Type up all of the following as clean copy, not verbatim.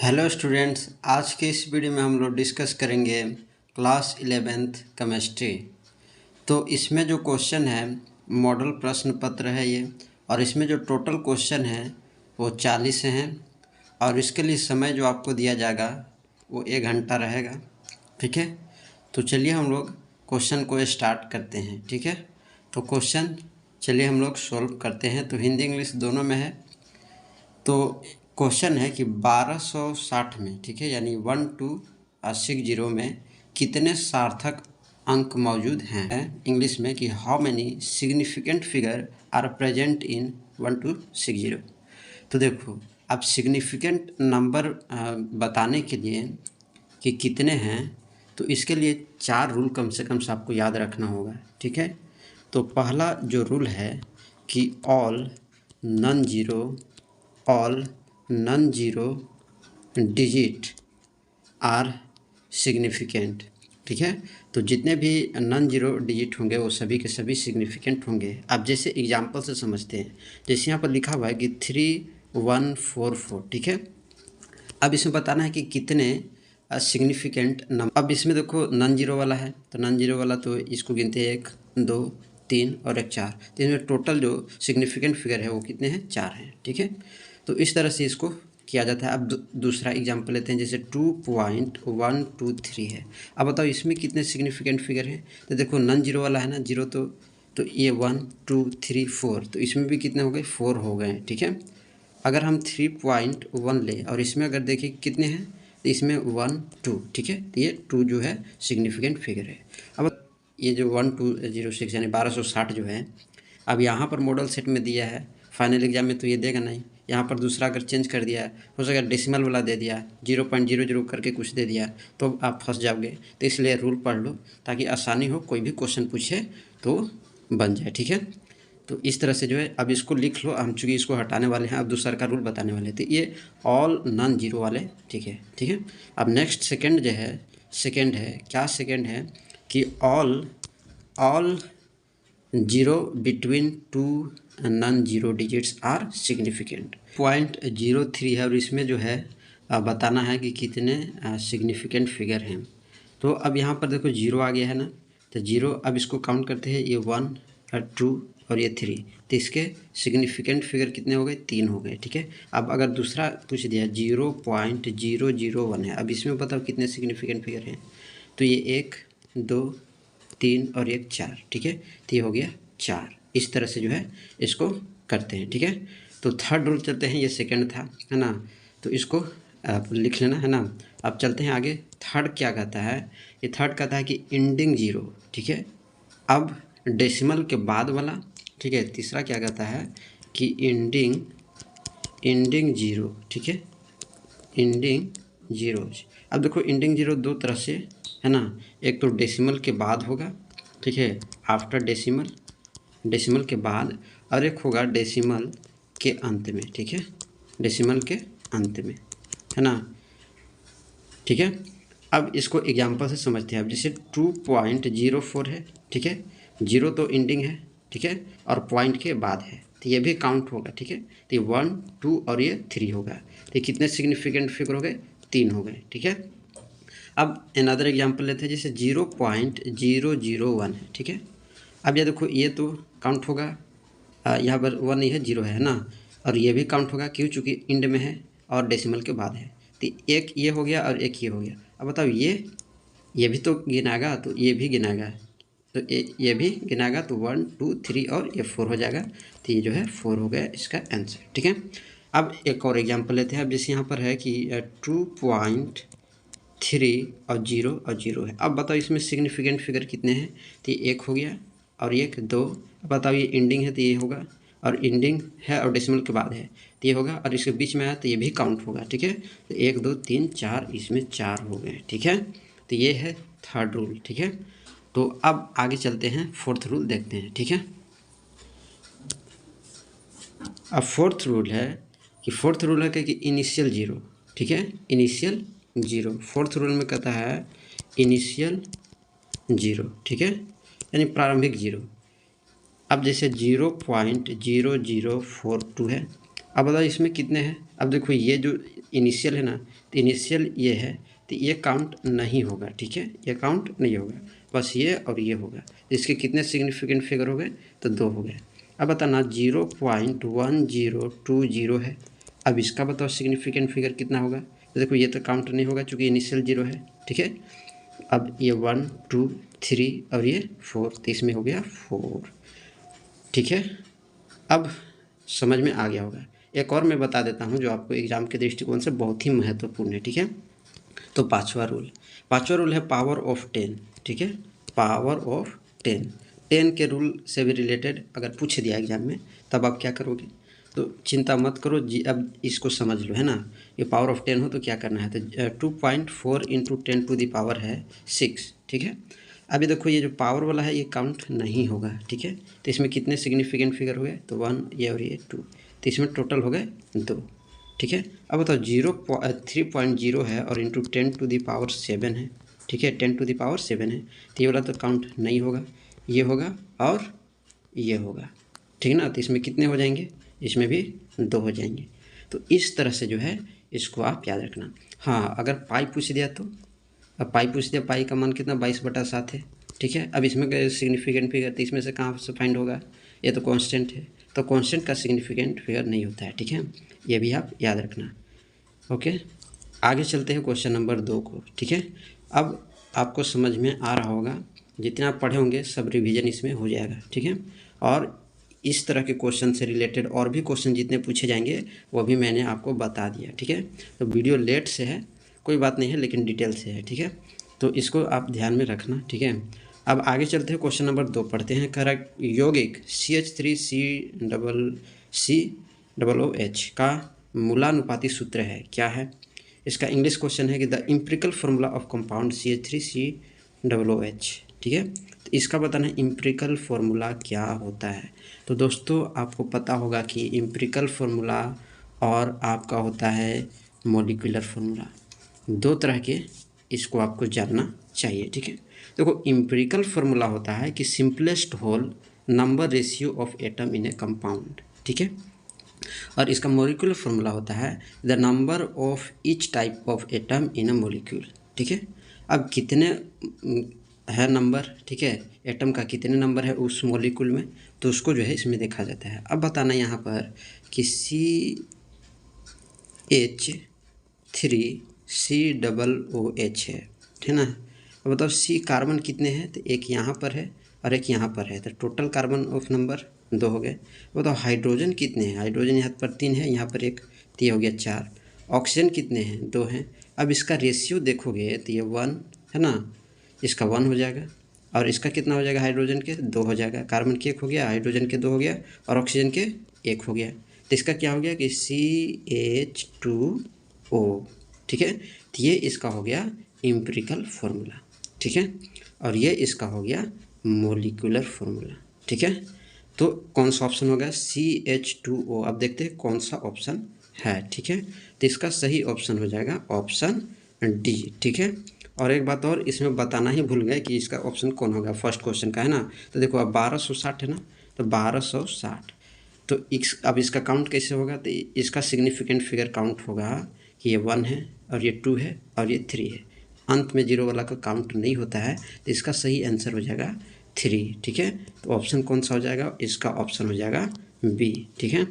Hello students, आज के इस वीडियो में हम लोग डिस्कस करेंगे क्लास 11th केमिस्ट्री। तो इसमें जो क्वेश्चन है मॉडल प्रश्न पत्र है ये, और इसमें जो टोटल क्वेश्चन है वो 40 हैं, और इसके लिए समय जो आपको दिया जाएगा वो 1 घंटा रहेगा। ठीक है, तो चलिए हम लोग क्वेश्चन को स्टार्ट करते हैं। ठीक है, तो क्वेश्चन चलिए हम लोग सॉल्व करते हैं। तो हिंदी इंग्लिश दोनों में है। तो क्वेश्चन है कि 1260 में, ठीक है, यानी 1260 में कितने सार्थक अंक मौजूद हैं। इंग्लिश में कि how many significant figure are present in 1260। तो देखो, अब सिग्निफिकेंट नंबर बताने के लिए कि कितने हैं, तो इसके लिए 4 रूल कम से कम आपको याद रखना होगा। ठीक है, तो पहला जो रूल है कि all non zero digit are significant. ठीक है, तो जितने भी नॉन जीरो डिजिट होंगे वो सभी के सभी सिग्निफिकेंट होंगे। अब जैसे एग्जांपल से समझते हैं, जैसे यहाँ पर लिखा हुआ है कि 3144। ठीक है, अब इसमें बताना है कि कितने सिग्निफिकेंट नंबर। अब इसमें देखो नॉन जीरो वाला है, तो नॉन जीरो वाला तो इसको गिनते हैं 1 2 3 और एक 4। तो इसमें टोटल जो सिग्निफिकेंट फिगर है वो कितने हैं, 4 हैं। ठीक है, तो इस तरह से इसको किया जाता है। अब दूसरा एग्जांपल लेते हैं, जैसे 2.123 है। अब बताओ इसमें कितने सिग्निफिकेंट फिगर हैं। तो देखो नॉन जीरो वाला है ना, जीरो तो ये 1 2 3 4, तो इसमें भी कितने हो गए, 4 हो गए। ठीक है, अगर हम 3.1 ले और इसमें अगर देखें कितने हैं, तो इसमें 1 2। ठीक है, तो ये 2 जो है सिग्निफिकेंट फिगर है। अब ये जो 1206 यानी 1260 जो है, अब यहाँ पर मॉडल सेट में दिया है, फाइनल एग्जाम में तो ये देगा नहीं। यहाँ पर दूसरा अगर चेंज कर दिया, हो सकेगा डेसिमल वाला दे दिया, 0.00 करके कुछ दे दिया, तो आप फंस जाओगे। तो इसलिए रूल पढ़ लो ताकि आसानी हो, कोई भी क्वेश्चन पूछे तो बन जाए। ठीक है, तो इस तरह से जो है, अब इसको लिख लो। हम चूँकि इसको हटाने वाले हैं, अब दूसरा का रूल बताने वाले थे, ये ऑल नॉन जीरो वाले। ठीक है, ठीक है। अब नेक्स्ट सेकंड जो है, सेकंड है क्या, सेकंड है कि all zero between 2 non zero digits are significant. 0.03 है, और इसमें जो है बताना है कि कितने सिग्निफिकेंट फिगर हैं। तो अब यहाँ पर देखो जीरो आ गया है ना, तो जीरो, अब इसको काउंट करते हैं, ये 1 और 2 और ये 3, तो इसके सिग्निफिकेंट फिगर कितने हो गए, 3 हो गए। ठीक है, अब अगर दूसरा पूछ दिया 0.001 है, अब इसमें बताओ कितने सिग्निफिकेंट फिगर हैं। तो ये 1 2 3 और एक 4। ठीक है, तो ये हो गया 4। इस तरह से जो है इसको करते हैं। ठीक है, तो थर्ड रूल चलते हैं, ये सेकंड था, है ना, तो इसको आप लिख लेना, है ना। अब चलते हैं आगे। थर्ड क्या कहता है, ये थर्ड कहता है कि एंडिंग जीरो। ठीक है, अब डेसिमल के बाद वाला। ठीक है, तीसरा क्या कहता है कि एंडिंग जीरो। ठीक है, एंडिंग जीरो। अब देखो एंडिंग जीरो दो तरह से है ना, एक तो डेसिमल के बाद होगा, ठीक है, आफ्टर डेसिमल के बाद, और एक होगा डेसिमल के अंत में। ठीक है, डेसिमल के अंत में, है ना। ठीक है, अब इसको एग्जांपल से समझते हैं। अब जैसे 2.04 है, ठीक है, जीरो तो एंडिंग है, ठीक है, और पॉइंट के बाद है, तो ये भी काउंट होगा। ठीक है, तो ये 1 2 और ये 3 होगा, तो ये कितने सिग्निफिकेंट फिगर हो गए, 3 हो गए। ठीक है, अब अनदर एग्जांपल लेते हैं, जैसे 0.001 है। ठीक है, अब ये देखो, ये तो काउंट होगा, यहाँ पर 1 नहीं है, 0 है ना, और ये भी काउंट होगा, क्यों, चूँकि इंड में है और डेसिमल के बाद है। तो एक ये हो गया और एक ये हो गया। अब बताओ ये भी तो गिनाएगा, तो ये भी गिनाएगा, तो ये भी गिनाएगा, तो 1 2 3 और ये 4 हो जाएगा। तो ये जो है 4 हो गया इसका आंसर। ठीक है, अब एक और एग्जांपल लेते हैं। अब जैसे यहाँ पर है कि 2.3 और 0 है। अब बताओ इसमें सिग्निफिकेंट फिगर कितने हैं, तो ये 1 हो गया और एक 2। बताओ ये एंडिंग है तो ये होगा, और एंडिंग है और डेसिमल के बाद है तो ये होगा, और इसके बीच में है तो ये भी काउंट होगा। ठीक है, तो 1 2 3 4, इसमें 4 हो गए। ठीक है, तो ये है थर्ड रूल। ठीक है, तो अब आगे चलते हैं, फोर्थ रूल देखते हैं। ठीक है, अब फोर्थ रूल है कि इनिशियल जीरो। ठीक है, इनिशियल जीरो, फोर्थ रूल में कहता है इनिशियल जीरो। ठीक है, यानी प्रारंभिक जीरो। अब जैसे 0.0042 है। अब बताओ इसमें कितने हैं। अब देखो ये जो इनिशियल है ना, तो इनिशियल ये है, तो ये काउंट नहीं होगा, ठीक है, ये काउंट नहीं होगा, बस ये और ये होगा। इसके कितने सिग्निफिकेंट फिगर हो गए, तो 2 हो गए। अब बताना 0.1020 है। अब इसका बताओ सिग्निफिकेंट फिगर कितना होगा, तो देखो ये तो काउंट नहीं होगा चूँकि इनिशियल 0 है, ठीक है। अब ये 1 2 3 और ये 4, तो इसमें हो गया 4, ठीक है। अब समझ में आ गया होगा। एक और मैं बता देता हूँ जो आपको एग्जाम के दृष्टिकोण से बहुत ही महत्वपूर्ण है, ठीक है। तो पांचवा रूल है पावर ऑफ 10, ठीक है, पावर ऑफ 10 के रूल से भी रिलेटेड अगर पूछ दिया एग्जाम में तब आप क्या करोगे, तो चिंता मत करो जी, अब इसको समझ लो, है ना। ये पावर ऑफ 10 हो तो क्या करना है, तो 2.4 × 10⁻⁴ है 6, ठीक है। अभी देखो ये जो पावर वाला है ये काउंट नहीं होगा, ठीक है। तो इसमें कितने सिग्निफिकेंट फिगर हो गए, तो 1 ये और ये 2, तो इसमें टोटल हो गए 2, ठीक है। अब बताओ 3.0 है और इंटू 10⁻⁷ है, ठीक है, 10⁻⁷ है, तो ये वाला तो काउंट नहीं होगा, ये होगा और ये होगा, ठीक है ना। तो इसमें कितने हो जाएंगे, इसमें भी 2 हो जाएंगे। तो इस तरह से जो है इसको आप याद रखना। हाँ, अगर पाई पूछ दिया तो, अब पाई पूछ दिया, पाई का मान कितना 22/7 है, ठीक है। अब इसमें सिग्निफिकेंट फिगर तो इसमें से कहाँ से फाइंड होगा, ये तो कांस्टेंट है, तो कांस्टेंट का सिग्निफिकेंट फिगर नहीं होता है, ठीक है, ये भी आप याद रखना। ओके, आगे चलते हैं क्वेश्चन नंबर 2 को, ठीक है। अब आपको समझ में आ रहा होगा, जितना आप पढ़े होंगे सब रिवीजन इसमें हो जाएगा, ठीक है। और इस तरह के क्वेश्चन से रिलेटेड और भी क्वेश्चन जितने पूछे जाएंगे वो भी मैंने आपको बता दिया, ठीक है। तो वीडियो लेट से है कोई बात नहीं है, लेकिन डिटेल से है, ठीक है, तो इसको आप ध्यान में रखना, ठीक है। अब आगे चलते हैं, क्वेश्चन नंबर 2 पढ़ते हैं। करेक्ट यौगिक CH3COOH का मूलानुपाती सूत्र है, क्या है। इसका इंग्लिश क्वेश्चन है कि the empirical formula of compound CH3COOH, ठीक है। तो इसका बताना है इम्पिरिकल फार्मूला क्या होता है। तो दोस्तों आपको पता होगा कि इम्पिरिकल फार्मूला और आपका होता है मॉलिक्यूलर फार्मूला, 2 तरह के, इसको आपको जानना चाहिए, ठीक है। देखो इम्पिरिकल फार्मूला होता है कि simplest whole number ratio of atom in a compound, ठीक है। और इसका मॉलिक्यूलर फार्मूला होता है the number of each type of atom in a molecule, ठीक है। अब कितने है नंबर, ठीक है, एटम का कितने नंबर है उस मॉलिक्यूल में, तो उसको जो है इसमें देखा जाता है। अब बताना यहाँ पर कि CH3COOH है, ठीक है ना। अब बताओ C कार्बन कितने हैं, तो एक यहाँ पर है और एक यहाँ पर है, तो टोटल कार्बन ऑफ नंबर 2 हो गए। बताओ हाइड्रोजन कितने हैं, हाइड्रोजन यहाँ पर 3 है, यहाँ पर एक, तो ये हो गया 4। ऑक्सीजन कितने हैं, 2 हैं। अब इसका रेशियो देखोगे तो ये 1 है ना, इसका 1 हो जाएगा, और इसका कितना हो जाएगा, हाइड्रोजन के 2 हो जाएगा। कार्बन के 1 हो गया, हाइड्रोजन के 2 हो गया और ऑक्सीजन के 1 हो गया। तो इसका क्या हो गया कि CH2O, ठीक है। तो ये इसका हो गया इम्पिरिकल फार्मूला, ठीक है, और ये इसका हो गया मॉलिक्यूलर फार्मूला, ठीक है। तो कौन सा ऑप्शन होगा, CH2O। अब देखते हैं कौन सा ऑप्शन है, ठीक है। तो इसका सही ऑप्शन हो जाएगा ऑप्शन डी, ठीक है। और एक बात और इसमें बताना ही भूल गए कि इसका ऑप्शन कौन होगा, फर्स्ट क्वेश्चन का है ना। तो देखो अब 1260 है ना, तो 1260, तो अब इसका काउंट कैसे होगा, तो इसका सिग्निफिकेंट फिगर काउंट होगा कि ये 1 है और ये 2 है और ये 3 है, अंत में 0 वाला का काउंट नहीं होता है, तो इसका सही आंसर हो जाएगा 3, ठीक है। तो ऑप्शन कौन सा हो जाएगा, इसका ऑप्शन हो जाएगा बी, ठीक है।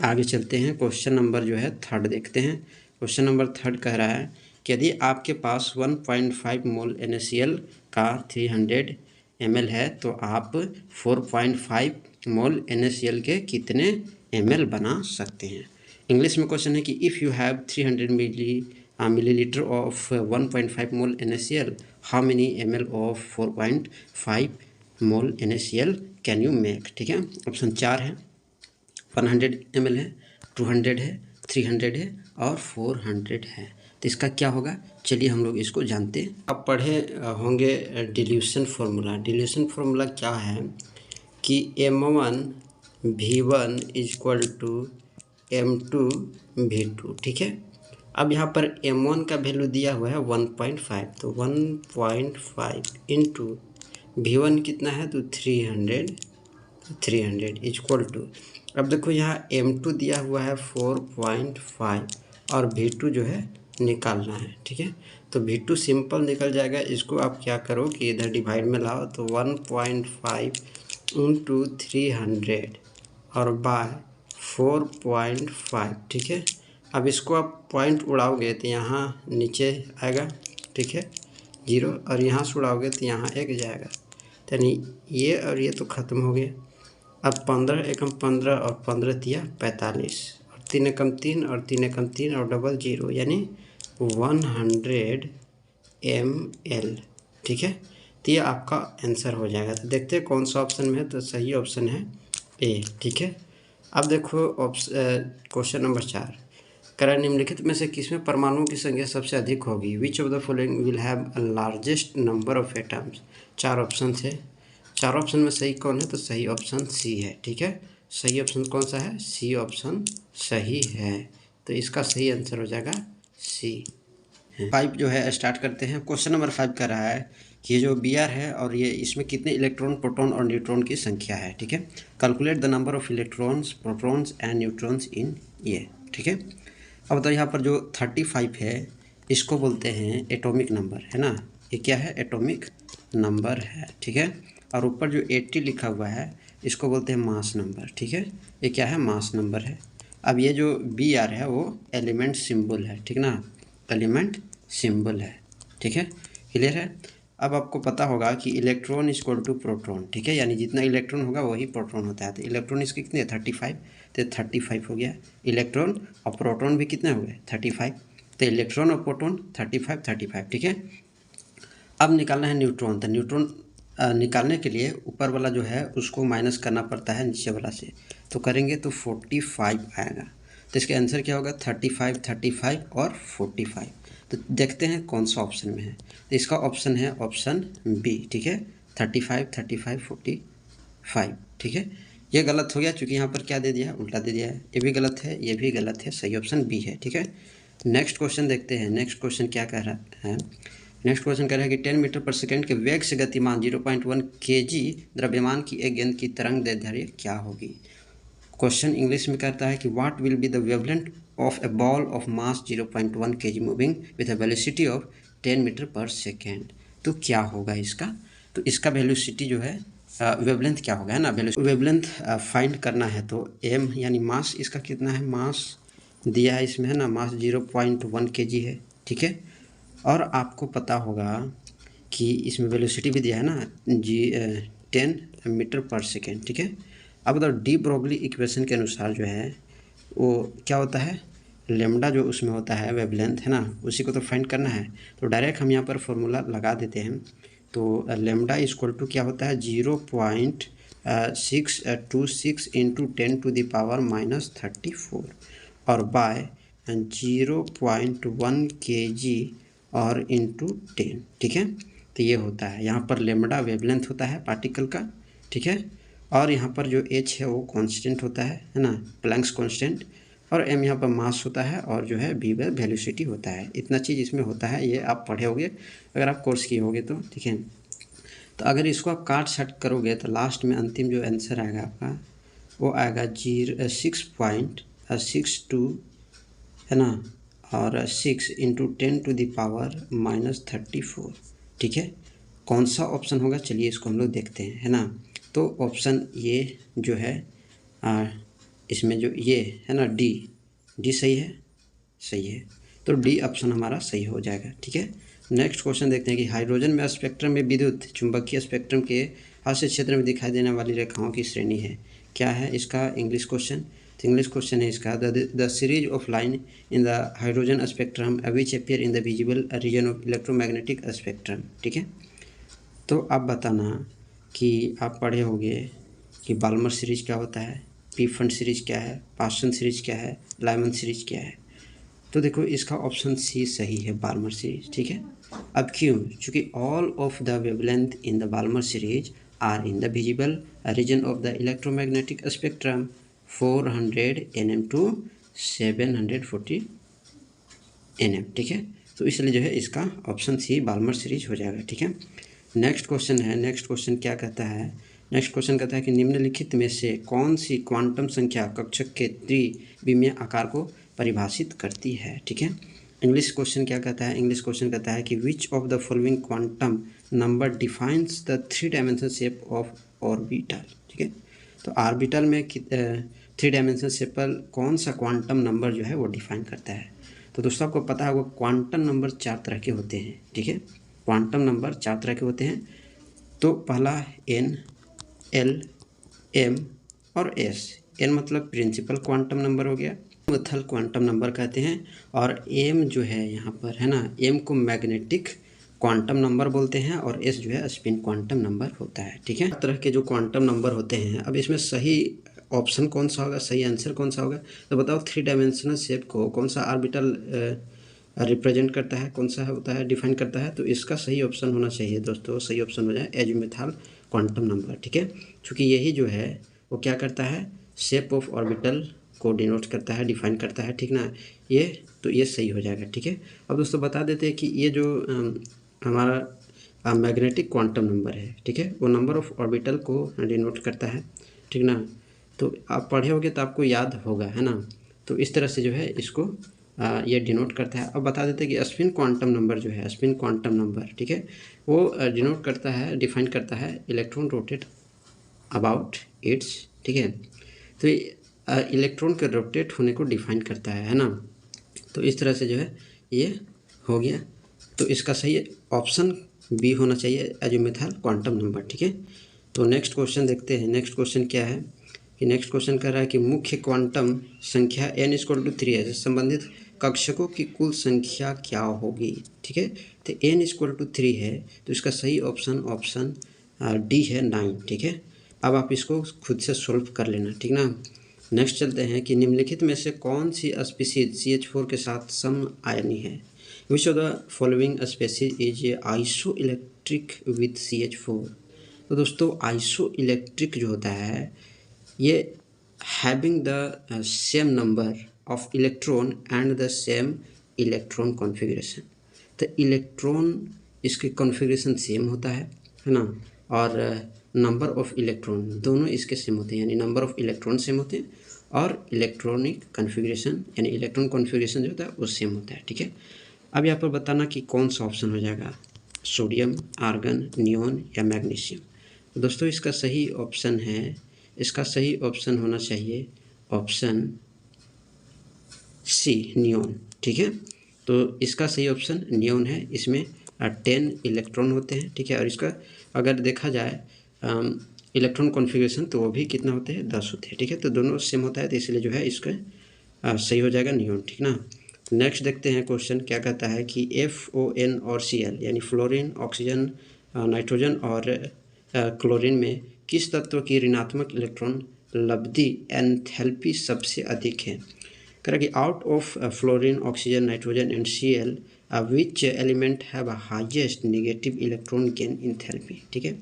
आगे चलते हैं, क्वेश्चन नंबर जो है 3 देखते हैं। क्वेश्चन नंबर 3 कह रहा है कि यदि आपके पास 1.5 मोल NaCl का 300 ml है तो आप 4.5 मोल NaCl के कितने ml बना सकते हैं। इंग्लिश में क्वेश्चन है कि if you have 300 milliliter of 1.5 mole NaCl, how many ml of 4.5 mole NaCl can you make, ठीक है। ऑप्शन 4 है, 100 ml है, 200 है, 300 है और 400 है। तो इसका क्या होगा, चलिए हम लोग इसको जानते हैं। आप पढ़े होंगे डिल्यूशन फार्मूला। डिल्यूशन फार्मूला क्या है कि M1V1 = M2 V2, ठीक है। अब यहाँ पर M1 का वैल्यू दिया हुआ है 1.5, तो 1.5 इंटू V1 कितना है, तो 300 = अब देखो यहाँ M2 दिया हुआ है 4.5 और V2 जो है निकालना है, ठीक है। तो V2 सिंपल निकल जाएगा। इसको आप क्या करो कि इधर डिवाइड में लाओ, तो 1.5 इंटू 300 और बाय 4.5, ठीक है। अब इसको आप पॉइंट उड़ाओगे तो यहाँ नीचे आएगा, ठीक है, 0, और यहाँ से उड़ाओगे तो यहाँ 1 जाएगा, यानी ये और ये तो ख़त्म हो गया। अब 15 एकम 15 और 15 तिया 45 और 3 एकम 3 और 3 एकम 3 और डबल 0, यानी 100 ml, ठीक है। तो ये आपका आंसर हो जाएगा। तो देखते हैं कौन सा ऑप्शन में है, तो सही ऑप्शन है ए, ठीक है। अब देखो क्वेश्चन नंबर 4, करें निम्नलिखित में से किसमें परमाणुओं की संख्या सबसे अधिक होगी? विच of the following will have largest number of atoms? 4 option थे, 4 ऑप्शन में सही कौन है? तो सही ऑप्शन सी है, ठीक है। सही ऑप्शन कौन सा है? सी ऑप्शन सही है। तो इसका सही आंसर हो जाएगा सी। 5 जो है स्टार्ट करते हैं। क्वेश्चन नंबर 5 कर रहा है कि ये जो Br है और ये इसमें कितने इलेक्ट्रॉन, प्रोटॉन और न्यूट्रॉन की संख्या है, ठीक है। Calculate the number of electrons, protons and neutrons इन ये, ठीक है। अब तो यहाँ पर जो 35 है इसको बोलते हैं एटॉमिक नंबर, है ना। ये क्या है? एटॉमिक नंबर है, ठीक है। और ऊपर जो 80 लिखा हुआ है इसको बोलते हैं मास नंबर, ठीक है। ये क्या है? मास नंबर है। अब ये जो Br है वो एलिमेंट सिंबल है, ठीक ना, एलिमेंट सिंबल है, ठीक है। क्लियर है। अब आपको पता होगा कि electron is equal to proton, ठीक है, यानी जितना इलेक्ट्रॉन होगा वही प्रोटॉन होता है। तो इलेक्ट्रॉन इसके कितने? 35, तो 35 हो गया। इलेक्ट्रॉन और प्रोटॉन भी कितने हो गए? 35। तो इलेक्ट्रॉन और प्रोटॉन 35, ठीक है। अब निकालना है न्यूट्रॉन। तो न्यूट्रॉन निकालने के लिए ऊपर वाला जो है उसको माइनस करना पड़ता है नीचे वाला से, तो करेंगे तो 45 आएगा। तो इसका आंसर क्या होगा? 35 और 45। तो देखते हैं कौन सा ऑप्शन में है। तो इसका ऑप्शन है ऑप्शन बी, ठीक है, 35, 45, ठीक है। ये गलत हो गया क्योंकि यहाँ पर क्या दे दिया है? उल्टा दे दिया है। ये भी गलत है, ये भी गलत है, सही ऑप्शन बी है, ठीक है। नेक्स्ट क्वेश्चन देखते हैं। नेक्स्ट क्वेश्चन क्या कह रहा है? नेक्स्ट क्वेश्चन कह रहा है कि 10 मीटर पर सेकंड के वेग से गतिमान 0.1 kg द्रव्यमान की एक गेंद की तरंग दैर्ध्य क्या होगी? क्वेश्चन इंग्लिश में कहता है कि what will be the wavelength of a ball of mass 0.1 kg moving with a velocity of 10 metre per second. तो क्या होगा इसका? तो इसका वेलोसिटी जो है वेवलेंथ क्या होगा, है ना। वेवलेंथ फाइंड करना है तो एम यानी मास इसका कितना है? मास दिया है इसमें, है ना, मास 0.1 kg है, ठीक है। और आपको पता होगा कि इसमें वेलोसिटी भी दिया है ना, 10 मीटर पर सेकेंड, ठीक है। अब तो डी ब्रोगली इक्वेशन के अनुसार जो है वो क्या होता है? लेमडा जो उसमें होता है वेवलेंथ, है ना, उसी को तो फाइंड करना है। तो डायरेक्ट हम यहाँ पर फॉर्मूला लगा देते हैं। तो लेमडा इक्वल टू क्या होता है? 0.626 इंटू 10⁻⁻34 और बाय 0.1 kg और इंटू 10, ठीक है। तो ये होता है, यहाँ पर लेमडा वेवलेंथ होता है पार्टिकल का, ठीक है। और यहाँ पर जो एच है वो कांस्टेंट होता है ना, प्लैंक्स कांस्टेंट। और एम यहाँ पर मास होता है और जो है वी वेलोसिटी होता है। इतना चीज़ इसमें होता है, ये आप पढ़े होगे अगर आप कोर्स किए होगे तो, ठीक है। तो अगर इसको आप काट छाट करोगे तो लास्ट में अंतिम जो आंसर आएगा आपका वो आएगा 6.62, है ना, और 6 इंटू 10⁻⁻34, ठीक है। कौन सा ऑप्शन होगा? चलिए इसको हम लोग देखते हैं, है ना। तो ऑप्शन ये जो है इसमें जो ये है ना डी सही है, सही है। तो डी ऑप्शन हमारा सही हो जाएगा, ठीक है। नेक्स्ट क्वेश्चन देखते हैं कि हाइड्रोजन में स्पेक्ट्रम में विद्युत चुंबकीय स्पेक्ट्रम के हास्य क्षेत्र में दिखाई देने वाली रेखाओं की श्रेणी है। क्या है इसका इंग्लिश क्वेश्चन? तो इंग्लिश क्वेश्चन है इसका the series of line in the hydrogen spectrum which appear in the visible region of electromagnetic spectrum, ठीक है। तो आप बताना कि आप पढ़े होंगे कि बाल्मर सीरीज क्या होता है, पीफन सीरीज क्या है, पास्सन सीरीज क्या है, लाइमन सीरीज क्या है। तो देखो इसका ऑप्शन सी सही है, बाल्मर सीरीज, ठीक है। अब क्यों? क्योंकि all of the wavelength in the Balmer series are in the visible region of the electromagnetic spectrum 400 nm to 740 nm, ठीक है। तो इसलिए जो है इसका ऑप्शन सी बाल्मर सीरीज हो जाएगा, ठीक है। नेक्स्ट क्वेश्चन है। नेक्स्ट क्वेश्चन क्या कहता है? नेक्स्ट क्वेश्चन कहता है कि निम्नलिखित में से कौन सी क्वांटम संख्या कक्षक के त्रिविमीय आकार को परिभाषित करती है। ठीक है, इंग्लिश क्वेश्चन क्या कहता है, इंग्लिश क्वेश्चन कहता है कि विच of the following quantum number defines the 3 dimensional shape of orbital. ठीक है, तो ऑर्बिटल में 3 डायमेंशनल शेप पर कौन सा क्वांटम नंबर जो है वो डिफाइन करता है। तो दोस्तों आपको पता है वो क्वांटम नंबर 4 तरह के होते हैं। ठीक है, क्वांटम नंबर 4 तरह के होते हैं। तो पहला n, l, m और s। n मतलब प्रिंसिपल क्वांटम नंबर हो गया, मेथल क्वांटम नंबर कहते हैं। और m जो है यहाँ पर है ना, m को मैग्नेटिक क्वांटम नंबर बोलते हैं और s जो है स्पिन क्वांटम नंबर होता है। ठीक है, तरह के जो क्वांटम नंबर होते हैं। अब इसमें सही ऑप्शन कौन सा होगा, सही आंसर कौन सा होगा, तो बताओ 3 डायमेंशनल शेप को कौन सा ऑर्बिटल रिप्रेजेंट करता है, कौन सा होता है, डिफाइन करता है। तो इसका सही ऑप्शन होना चाहिए दोस्तों, सही ऑप्शन हो जाए एजीमुथल क्वांटम नंबर। ठीक है, क्योंकि यही जो है वो क्या करता है, शेप ऑफ ऑर्बिटल को डिनोट करता है, डिफाइन करता है। ठीक ना, ये तो ये सही हो जाएगा। ठीक है, अब दोस्तों बता देते हैं कि ये जो हमारा मैग्नेटिक क्वांटम नंबर है, ठीक है, वो नंबर ऑफ ऑर्बिटल को डिनोट करता है। ठीक ना, तो आप पढ़े होगे तो आपको याद होगा, है ना। तो इस तरह से जो है इसको ये डिनोट करता है। अब बता देते हैं कि स्पिन क्वांटम नंबर जो है, स्पिन क्वांटम नंबर, ठीक है, वो डिनोट करता है, डिफाइन करता है इलेक्ट्रॉन रोटेट अबाउट इट्स। ठीक है, तो इलेक्ट्रॉन के रोटेट होने को डिफाइन करता है ना। तो इस तरह से जो है ये हो गया। तो इसका सही ऑप्शन बी होना चाहिए एजीमुथल क्वांटम नंबर। ठीक है, तो नेक्स्ट क्वेश्चन देखते हैं। नेक्स्ट क्वेश्चन क्या है कि नेक्स्ट क्वेश्चन कह रहा है कि मुख्य क्वांटम संख्या n=3 है, संबंधित कक्षकों की कुल संख्या क्या होगी। ठीक है, तो n=3 है, तो इसका सही ऑप्शन डी है 9। ठीक है, अब आप इसको खुद से सॉल्व कर लेना। ठीक ना, नेक्स्ट चलते हैं कि निम्नलिखित में से कौन सी स्पीसीज CH4 के साथ सम आयनी है। विच of the following species is iso electric with CH4। तो दोस्तों आइसो इलेक्ट्रिक जो होता है ये having the same number of electron and the same electron configuration. तो इलेक्ट्रॉन इसके कॉन्फ़िगरेशन सेम होता है ना, और नंबर ऑफ इलेक्ट्रॉन दोनों इसके सेम होते हैं, यानी नंबर ऑफ इलेक्ट्रॉन सेम होते हैं और इलेक्ट्रॉनिक कॉन्फ़िगरेशन यानी इलेक्ट्रॉन कॉन्फ़िगरेशन जो होता है वो सेम होता है। ठीक है, अब यहाँ पर बताना कि कौन सा ऑप्शन हो जाएगा, सोडियम, आर्गन, नियॉन या मैग्नीशियम। तो दोस्तों इसका सही ऑप्शन है, इसका सही ऑप्शन होना चाहिए ऑप्शन सी, नियॉन। ठीक है, तो इसका सही ऑप्शन नियॉन है। इसमें 10 इलेक्ट्रॉन होते हैं। ठीक है, और इसका अगर देखा जाए इलेक्ट्रॉन कॉन्फ़िगरेशन तो वो भी कितना होते हैं, 10 होते हैं। ठीक है, तो दोनों सेम होता है, तो इसलिए जो है इसका सही हो जाएगा नियॉन। ठीक ना, नेक्स्ट देखते हैं क्वेश्चन क्या कहता है कि FON और Cl यानी फ्लोरीन, ऑक्सीजन, नाइट्रोजन और क्लोरीन में किस तत्व की ऋणात्मक इलेक्ट्रॉन लब्धि एंथैल्पी सबसे अधिक है। करें कि out of fluorine, oxygen, nitrogen and Cl which element have highest negative electron gain enthalpy. ठीक है,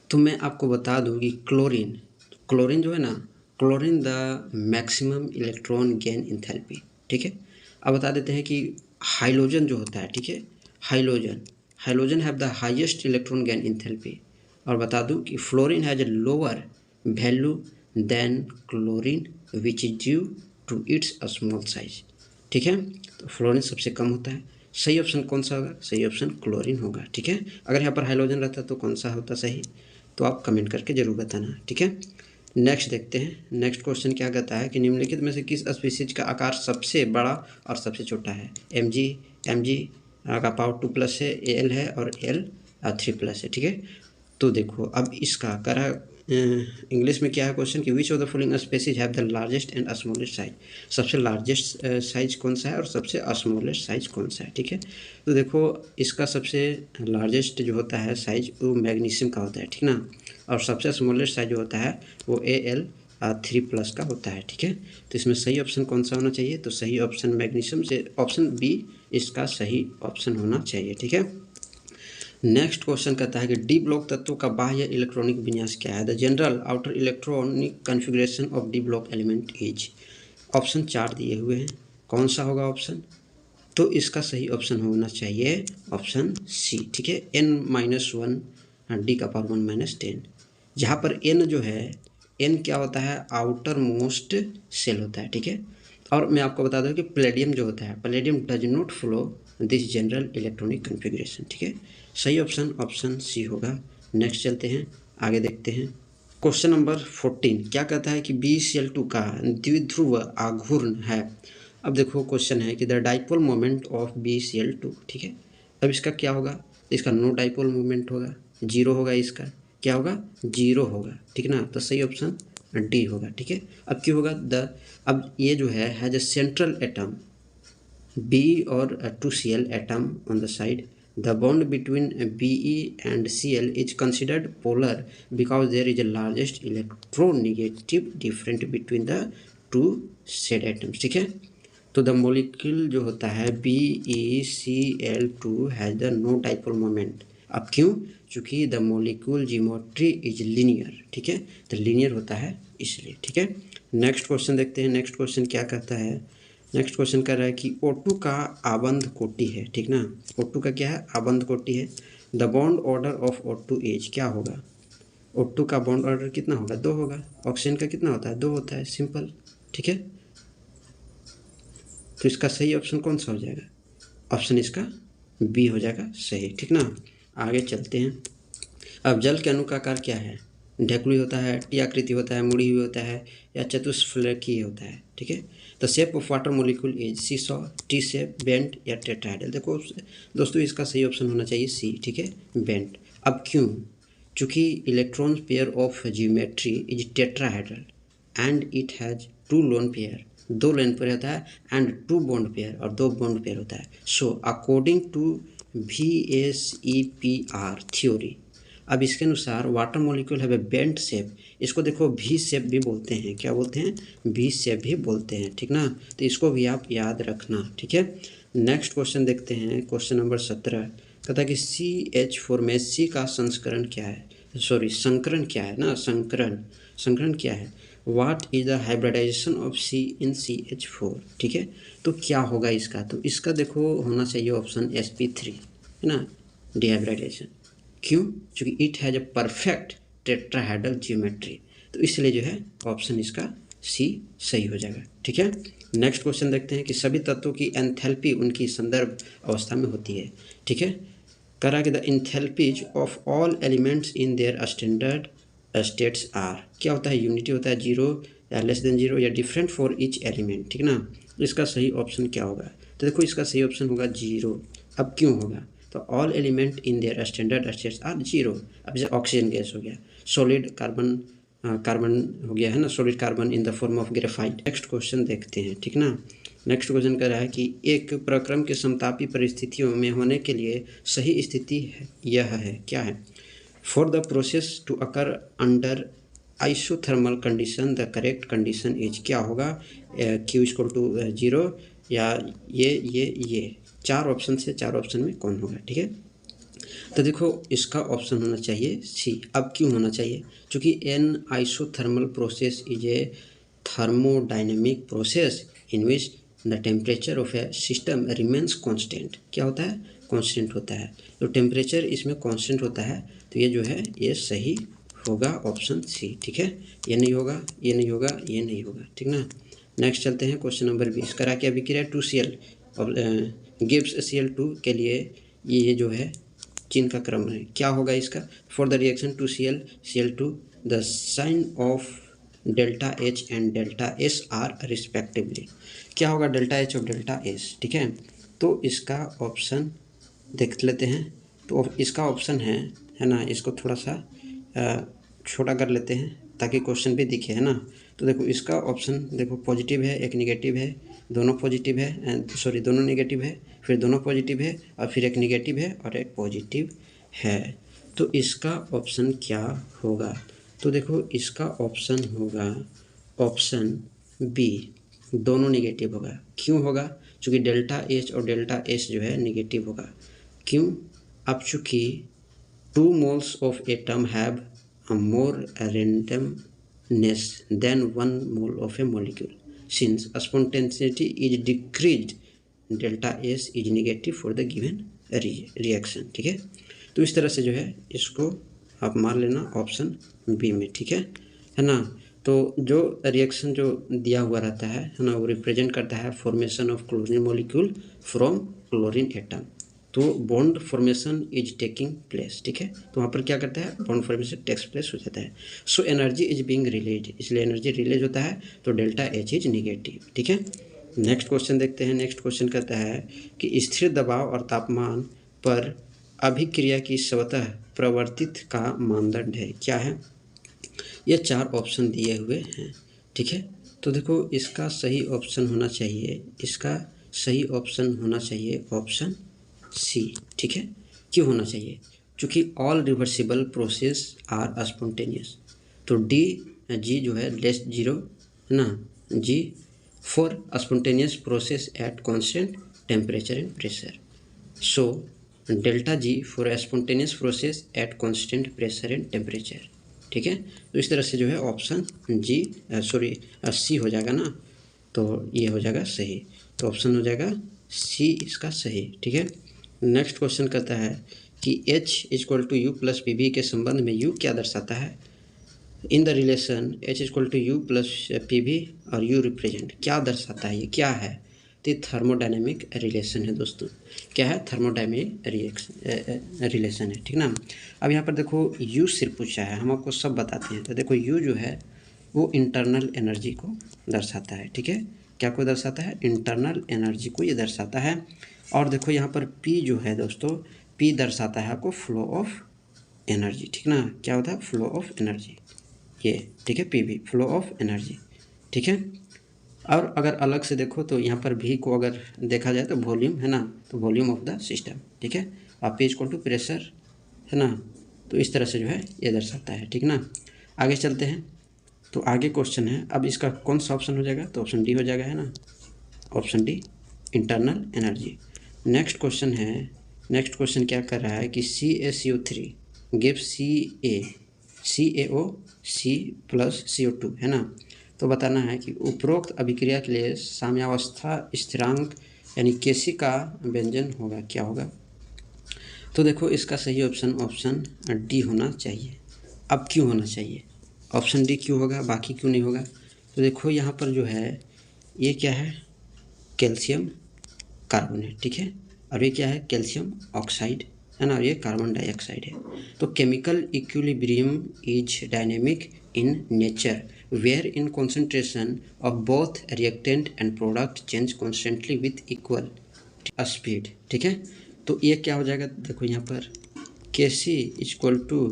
तो मैं आपको बता दूं कि क्लोरीन जो है ना, chlorine the maximum electron gain enthalpy. ठीक है, अब बता देते हैं कि हाइड्रोजन जो होता है, ठीक है, hydrogen have the highest electron gain enthalpy. और बता दूं कि fluorine has a lower value than chlorine which is due to its small size. ठीक है, तो फ्लोरीन सबसे कम होता है। सही ऑप्शन कौन सा होगा, सही ऑप्शन क्लोरीन होगा। ठीक है, अगर यहाँ पर हाइड्रोजन रहता तो कौन सा होता सही, तो आप कमेंट करके जरूर बताना। ठीक है, नेक्स्ट देखते हैं। नेक्स्ट क्वेश्चन क्या कहता है कि निम्नलिखित में से किस स्पीसीज का आकार सबसे बड़ा और सबसे छोटा है। Mg का पावर 2+ है, Al है और L 3+ है। ठीक है, तो देखो अब इसका करा इंग्लिश में क्या है क्वेश्चन कि विच of the following species have the largest and smallest size. सबसे लार्जेस्ट साइज कौन सा है और सबसे स्मॉलेस्ट साइज कौन सा है। ठीक है, तो देखो इसका सबसे लार्जेस्ट जो होता है साइज वो मैग्नीशियम का होता है। ठीक ना, और सबसे स्मॉलेस्ट साइज जो होता है वो Al 3+ का होता है। ठीक है, तो इसमें सही ऑप्शन कौन सा होना चाहिए, तो सही ऑप्शन मैग्नीशियम से ऑप्शन बी इसका सही ऑप्शन होना चाहिए। ठीक है, नेक्स्ट क्वेश्चन कहता है कि डी ब्लॉक तत्वों का बाह्य इलेक्ट्रॉनिक विन्यास क्या है। The general outer electronic configuration of D block element is. Option 4 दिए हुए हैं, कौन सा होगा ऑप्शन, तो इसका सही ऑप्शन होना चाहिए ऑप्शन सी। ठीक है, n-1 डी का पावर 1-10, जहाँ पर n जो है n क्या होता है, आउटर मोस्ट सेल होता है। ठीक है, और मैं आपको बता दूं कि पैलेडियम जो होता है, palladium does not follow this general electronic configuration, ठीक है। सही ऑप्शन ऑप्शन सी होगा। नेक्स्ट चलते हैं, आगे देखते हैं। क्वेश्चन नंबर 14 क्या कहता है कि BeCl2 का द्विध्रुव आघूर्ण है। अब देखो क्वेश्चन है कि the dipole moment of BeCl2, ठीक है। अब इसका क्या होगा, इसका नो डाइपोल मोमेंट होगा, जीरो होगा, इसका क्या होगा, जीरो होगा, ठीक ना। तो सही ऑप्शन डी होगा, ठीक है। अब क्यों होगा, अब ये जो है द सेंट्रल एटम B और 2Cl atom on the side. The bond between Be and Cl is considered polar because there is a largest electronegative difference between the two said atoms, ठीक है। तो द मोलिक्यूल जो होता है BeCl2 has the no dipole moment. अब क्यों, चूँकि the molecule geometry is linear, ठीक है, तो लीनियर होता है इसलिए, ठीक है। नेक्स्ट क्वेश्चन देखते हैं। नेक्स्ट क्वेश्चन क्या कहता है, नेक्स्ट क्वेश्चन कर रहा है कि O2 का आबंध कोटि है, ठीक ना। O2 का क्या है, आबंध कोटि है। The bond order of O2 is, क्या होगा, O2 का बॉन्ड ऑर्डर कितना होगा, 2 होगा। ऑक्सीजन का कितना होता है, 2 होता है, सिंपल, ठीक है। तो इसका सही ऑप्शन कौन सा हो जाएगा, ऑप्शन इसका बी हो जाएगा सही, ठीक ना। आगे चलते हैं। अब जल के अणु का आकार क्या है, ढेकुली होता है, टी आकृति होता है, मुड़ी हुई होता है, या चतुष्फलकीय होता है, ठीक है। The shape of water molecule is seesaw, T shape, bent या टेट्राहेड्रल। देखो दोस्तों इसका सही ऑप्शन होना चाहिए सी, ठीक है, बेंट। अब क्यों, चूँकि electron pair of geometry is tetrahedral and it has 2 lone pair, 2 lone pair होता है, एंड 2 बॉन्ड पेयर, और 2 बॉन्ड पेयर होता है। So according to VSEPR theory, अब इसके अनुसार वाटर मॉलिक्यूल है बेंट शेप, इसको देखो V शेप भी बोलते हैं, क्या बोलते हैं, V शेप भी बोलते हैं, ठीक ना। तो इसको भी आप याद रखना, ठीक है। नेक्स्ट क्वेश्चन देखते हैं, क्वेश्चन नंबर 17 कहता है कि CH4 में C का संस्करण क्या है, सॉरी संकरण क्या है ना, संकरण क्या है। What is the hybridisation of C in CH4, ठीक है। तो क्या होगा इसका, तो इसका देखो होना चाहिए ऑप्शन sp3, है ना, डिहाइब्रिडाइजेशन। क्यों, क्योंकि it has a perfect tetrahedral geometry, तो इसलिए जो है ऑप्शन इसका सी सही हो जाएगा, ठीक है। नेक्स्ट क्वेश्चन देखते हैं कि सभी तत्वों की एंथैल्पी उनकी संदर्भ अवस्था में होती है, ठीक है। करा कि the enthalpies of all elements in their standard states are, क्या होता है, यूनिटी होता है, 0 या लेस देन 0 या डिफरेंट फॉर ईच एलिमेंट, ठीक ना। इसका सही ऑप्शन क्या होगा, तो देखो इसका सही ऑप्शन होगा 0। अब क्यों होगा, तो all element in their standard states are 0। अब जैसे ऑक्सीजन गैस हो गया, सॉलिड कार्बन हो गया है ना, solid carbon in the form of graphite. Next question देखते हैं, ठीक ना। नेक्स्ट क्वेश्चन कह रहा है कि एक प्रक्रम के समतापी परिस्थितियों में होने के लिए सही स्थिति यह है, क्या है, for the process to occur under isothermal condition the correct condition is, क्या होगा, Q इक्वल टू 0 या ये 4 ऑप्शन से 4 ऑप्शन में कौन होगा, ठीक है। तो देखो इसका ऑप्शन होना चाहिए सी। अब क्यों होना चाहिए, क्योंकि N isothermal process is a thermodynamic process in which the temperature of A system remains constant, क्या होता है, कांस्टेंट होता है। तो टेम्परेचर इसमें कांस्टेंट होता है, तो ये जो है ये सही होगा ऑप्शन सी, ठीक है। ये नहीं होगा, ये नहीं होगा, ये नहीं होगा, ठीक ना। नेक्स्ट चलते हैं क्वेश्चन नंबर 20। करा क्या अभिक्रिया 2Cl गिव्स Cl2 के लिए ये जो है चिन्ह का क्रम है, क्या होगा इसका, for the reaction 2Cl Cl2 the sign of delta H and delta S are respectively, क्या होगा, डेल्टा H और डेल्टा S, ठीक है। तो इसका ऑप्शन देख लेते हैं। तो इसका ऑप्शन है ना, इसको थोड़ा सा छोटा कर लेते हैं ताकि क्वेश्चन भी दिखे, है ना। तो देखो इसका ऑप्शन देखो पॉजिटिव है, एक निगेटिव है, दोनों पॉजिटिव है, सॉरी दोनों नेगेटिव है, फिर दोनों पॉजिटिव है, और फिर एक निगेटिव है और एक पॉजिटिव है। तो इसका ऑप्शन क्या होगा, तो देखो इसका ऑप्शन होगा ऑप्शन बी, दोनों नेगेटिव होगा। क्यों होगा, क्योंकि डेल्टा H और डेल्टा S जो है नेगेटिव होगा। क्यों, अब चूँकि 2 moles of atom have a more randomness than 1 mole of a molecule. Since spontaneity is decreased, delta S is negative for the given reaction, ठीक है। तो इस तरह से जो है इसको आप मान लेना ऑप्शन बी में, ठीक है ना। तो जो रिएक्शन जो दिया हुआ रहता है ना, वो रिप्रेजेंट करता है formation of chlorine molecule from chlorine atom. तो bond formation is taking place, ठीक है। तो वहाँ पर क्या करता है, बॉन्ड फॉर्मेशन टेक्स प्लेस हो जाता है। So energy is being release, इसलिए एनर्जी रिलीज होता है, तो डेल्टा एच इज निगेटिव, ठीक है। नेक्स्ट क्वेश्चन देखते हैं। नेक्स्ट क्वेश्चन कहता है कि स्थिर दबाव और तापमान पर अभिक्रिया की स्वतः प्रवर्तित का मानदंड है, क्या है। ये 4 ऑप्शन दिए हुए हैं, ठीक है। तो देखो इसका सही ऑप्शन होना चाहिए, इसका सही ऑप्शन होना चाहिए ऑप्शन सी, ठीक है। क्यों होना चाहिए, क्योंकि all reversible process are spontaneous. तो डी जी जो है लेस जीरो है ना, G for spontaneous process at constant temperature and pressure. So delta G for spontaneous process at constant pressure and temperature, ठीक है। तो इस तरह से जो है ऑप्शन जी सी हो जाएगा ना, तो ये हो जाएगा सही। तो ऑप्शन हो जाएगा सी इसका सही, ठीक है। नेक्स्ट क्वेश्चन कहता है कि H equal to U plus P V के संबंध में U क्या दर्शाता है। In the relation H equal to U plus P V और U रिप्रेजेंट क्या दर्शाता है, ये क्या है। तो ये थर्मोडायनेमिक रिलेशन है दोस्तों, क्या है, थर्मोडायनेमिक रिलेशन है, ठीक ना। अब यहाँ पर देखो U सिर्फ पूछा है, हम आपको सब बताते हैं। तो देखो U जो है वो इंटरनल एनर्जी को दर्शाता है, ठीक है। क्या को दर्शाता है, इंटरनल एनर्जी को ये दर्शाता है। और देखो यहाँ पर P जो है दोस्तों, P दर्शाता है आपको फ्लो ऑफ एनर्जी, ठीक ना। क्या होता है, फ्लो ऑफ एनर्जी, ये ठीक है, PV फ्लो ऑफ एनर्जी, ठीक है। और अगर अलग से देखो तो यहाँ पर V को अगर देखा जाए तो वॉल्यूम है ना, तो वॉल्यूम ऑफ द सिस्टम, ठीक है। और P इक्वल टू प्रेशर है ना, तो इस तरह से जो है ये दर्शाता है, ठीक ना। आगे चलते हैं। तो आगे क्वेश्चन है, अब इसका कौन सा ऑप्शन हो जाएगा, तो ऑप्शन डी हो जाएगा, है ना, option D internal energy. Next question है, नेक्स्ट क्वेश्चन क्या कर रहा है कि CaCO3 give CaO C plus CO2 है ना। तो बताना है कि उपरोक्त अभिक्रिया के लिए साम्यावस्था स्थिरांक यानी Kc का व्यंजन होगा, क्या होगा। तो देखो इसका सही ऑप्शन ऑप्शन डी होना चाहिए। अब क्यों होना चाहिए, ऑप्शन डी क्यों होगा, बाकी क्यों नहीं होगा। तो देखो यहाँ पर जो है ये क्या है, कैल्शियम कार्बोनेट, ठीक है। और ये क्या है, कैल्शियम ऑक्साइड है ना, और ये कार्बन डाइऑक्साइड है। तो chemical equilibrium is dynamic in nature where in concentration of both reactant and product change constantly with equal speed, ठीक है। तो ये क्या हो जाएगा, देखो यहाँ पर Kc इक्वल टू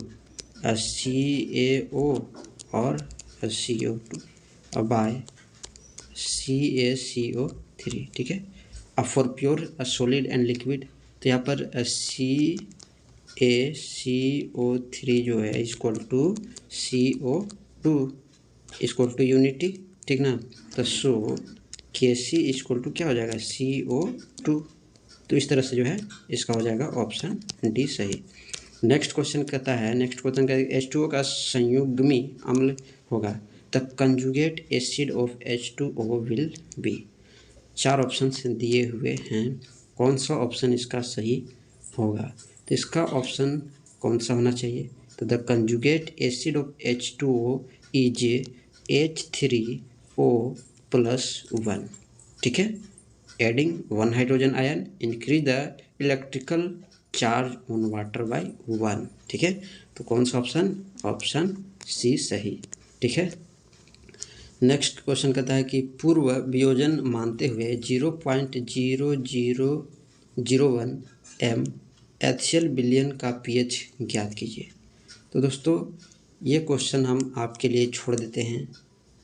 CaO और CO2 और बाय CaCO3, ठीक है। अब for pure solid and liquid, तो यहाँ पर CaCO3 जो है equal to CO2 equal to unity, ठीक ना। तो सो Kc इक्वल टू क्या हो जाएगा, CO2। तो इस तरह से जो है इसका हो जाएगा ऑप्शन डी सही। नेक्स्ट क्वेश्चन कहता है, नेक्स्ट क्वेश्चन का H2O का संयुग्मी अम्ल होगा, the conjugate acid of H2O will be. 4 option दिए हुए हैं, कौन सा ऑप्शन इसका सही होगा। तो इसका ऑप्शन कौन सा होना चाहिए, तो the conjugate acid of H2O is H3O + 1, ठीक है। Adding 1 hydrogen ion increase the electrical charge on water bye 1, ठीक है। तो कौन सा ऑप्शन, ऑप्शन सी सही, ठीक है। नेक्स्ट क्वेश्चन कहता है कि पूर्व वियोजन मानते हुए 0.0001 m HCl बिलियन का pH ज्ञात कीजिए। तो दोस्तों ये क्वेश्चन हम आपके लिए छोड़ देते हैं,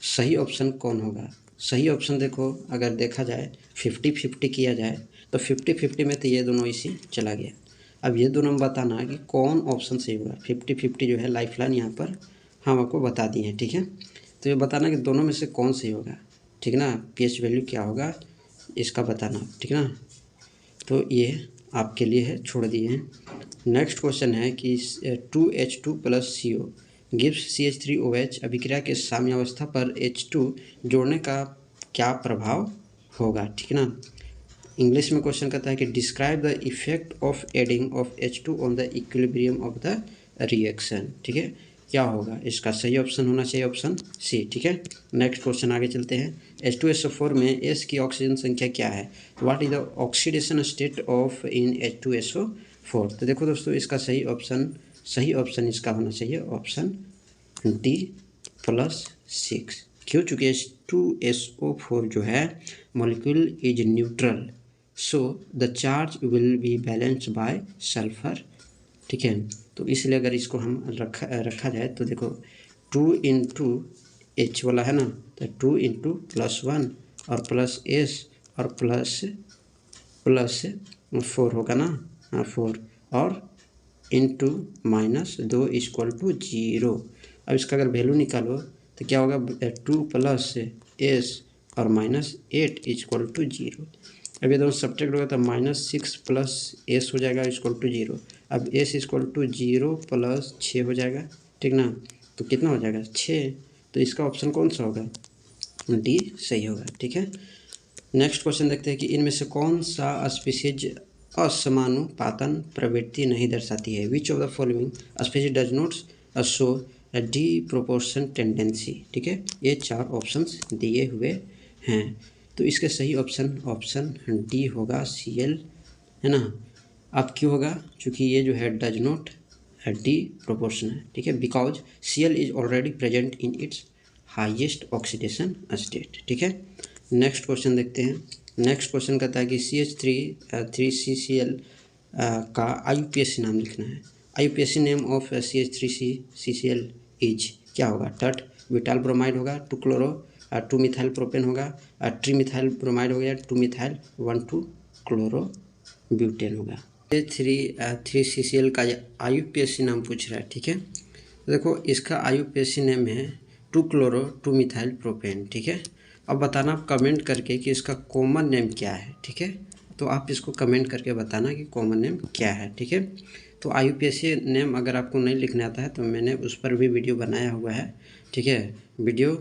सही ऑप्शन कौन होगा। सही ऑप्शन देखो अगर देखा जाए 50-50 किया जाए तो 50-50 में तो ये दोनों इसी चला गया। अब ये दोनों में बताना कि कौन ऑप्शन सही होगा। 50-50 जो है लाइफलाइन यहाँ पर हम आपको बता दिए हैं, ठीक है। तो ये बताना कि दोनों में से कौन सही होगा, ठीक ना। pH वैल्यू क्या होगा इसका बताना, ठीक ना। तो ये आपके लिए है, छोड़ दिए हैं। नेक्स्ट क्वेश्चन है कि 2H2 + CO गिव्स CH3OH अभिक्रिया के साम्यावस्था पर H2 जोड़ने का क्या प्रभाव होगा, ठीक ना। इंग्लिश में क्वेश्चन कहता है कि describe the effect of adding of H2 on the equilibrium of the reaction, ठीक है। क्या होगा? इसका सही ऑप्शन होना चाहिए ऑप्शन सी। ठीक है, नेक्स्ट क्वेश्चन आगे चलते हैं। H2SO4 में S की ऑक्सीजन संख्या क्या है? What is the oxidation state of in H2SO4? तो देखो दोस्तों, इसका सही ऑप्शन इसका होना चाहिए ऑप्शन डी +6। क्यों? चूँकि H2SO4 जो है molecule is neutral, so the charge will be balanced bye sulphur. ठीक है, तो इसलिए अगर इसको हम रखा जाए तो देखो 2 इंटू एच वाला है ना, तो 2 इंटू +1 और प्लस एस और प्लस 4 होगा ना, हाँ 4 और इंटू -2 = 0। अब इसका अगर वैल्यू निकालो तो क्या होगा? 2 + एस और -8 = 0। अब ये दोनों सब्ट्रैक्ट होगा तो -6 + एस हो जाएगा = 0। अब एस = 0 + 6 हो जाएगा, ठीक ना, तो कितना हो जाएगा? 6। तो इसका ऑप्शन कौन सा होगा? डी सही होगा। ठीक है, नेक्स्ट क्वेश्चन देखते हैं कि इनमें से कौन सा स्पीसीज असमानुपातन प्रवृत्ति नहीं दर्शाती है? विच of the following species does not show D proportion tendency? ठीक है, ये 4 ऑप्शंस दिए हुए हैं, तो इसका सही ऑप्शन डी होगा, Cl, है ना। अब क्यों होगा? चूँकि ये जो है डज नॉट डी प्रोपोर्शन है। ठीक है, because Cl is already present in its highest oxidation state. ठीक है, नेक्स्ट क्वेश्चन देखते हैं। नेक्स्ट क्वेश्चन कहता है कि CH3CCl का IUPAC नाम लिखना है। IUPAC name of CH3CCl is क्या होगा? टट ब्यूटाइल ब्रोमाइड होगा, 2-क्लोरो 2-मिथाइल प्रोपेन होगा, ट्रीमिथाइल ब्रोमाइड हो गया, 2-मिथाइल 1,2-क्लोरो ब्यूटेन होगा। ये 3CCl का IUPAC नाम पूछ रहा है। ठीक है, तो देखो इसका IUPAC नेम है 2-क्लोरो 2-मिथाइल प्रोपेन। ठीक है, अब बताना कमेंट करके कि इसका कॉमन नेम क्या है। ठीक है, तो आप इसको कमेंट करके बताना कि कॉमन नेम क्या है। ठीक है, तो IUPAC नेम अगर आपको नहीं लिखने आता है तो मैंने उस पर भी वीडियो बनाया हुआ है। ठीक है, वीडियो